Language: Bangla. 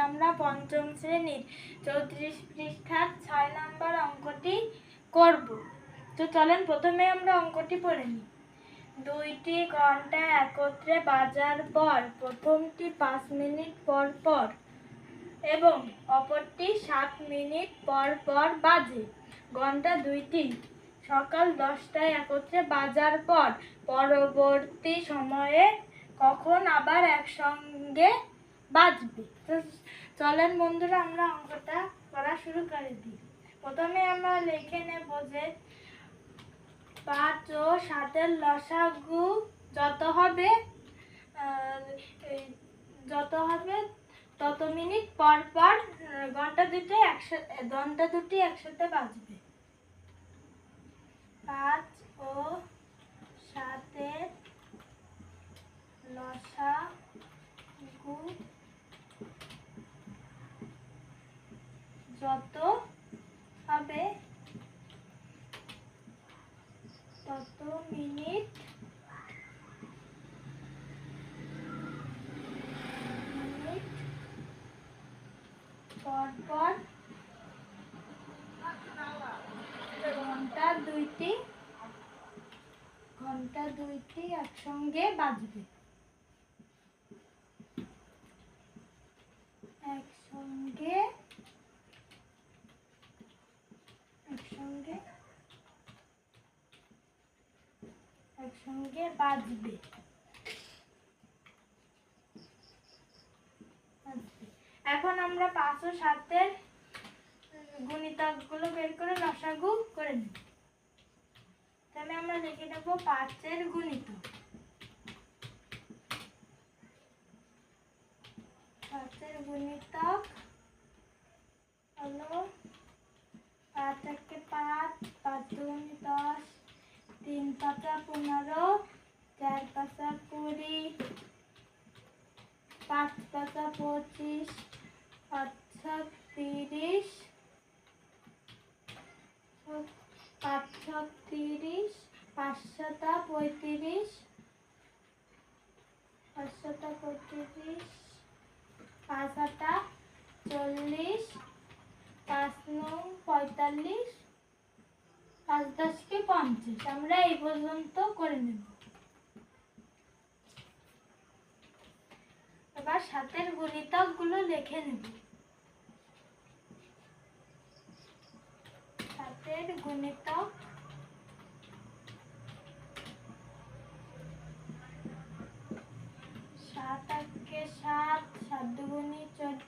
আমরা পঞ্চম শ্রেণীর 34 পৃষ্ঠার 6 নম্বর অঙ্কটি করব। তো চলেন প্রথমে আমরা অঙ্কটি পড়ে নিই। দুইটি ঘন্টা একত্রে বাজার পর প্রথমটি 5 মিনিট পর পর এবং অপরটি 7 মিনিট পর পর বাজে। ঘন্টা দুইটি সকাল 10টায় একত্রে বাজার পর পরবর্তী সময়ে কখন আবার একসঙ্গে বাজবে। তো চলেন বন্ধুরা আমরা অঙ্কটা করা শুরু করে দিই। প্রথমে আমরা লিখে নেব যে 5 ও 7-এর লসাগু যত হবে তত মিনিট পর পর ঘন্টা দুটি একসাথে বাজবে। 5 ও 7-এর লসাগু যত হবে তত মিনিট পর পর ঘন্টা দুইটি একসঙ্গে বাজবে। একসঙ্গে বাজবে। এখন আমরা 5 ও 7-এর গুণিতকগুলো বের করে লসাগু করে নেব। তাহলে আমরা লিখে দেব 5-এর গুণিতক। 5-এর গুণিতক হলো 5 একে 5, 5 দুগুণে 10, 3 পাঁচা 15, 4 পাঁচা 20, 5 পাঁচা 25, 5 ছক 30, 5 ছক 30, 5 সাতা 35, 5 সাতা 35, 5 আটা 40, 5 নং 45, 5 10-কে 50। আমরা এই পর্যন্ত করে নেব। এবার 7-এর গুণিতকগুলো লিখে নেব। 7-এর গুণিতক 7 একে 7, 7 দুগুণে 14।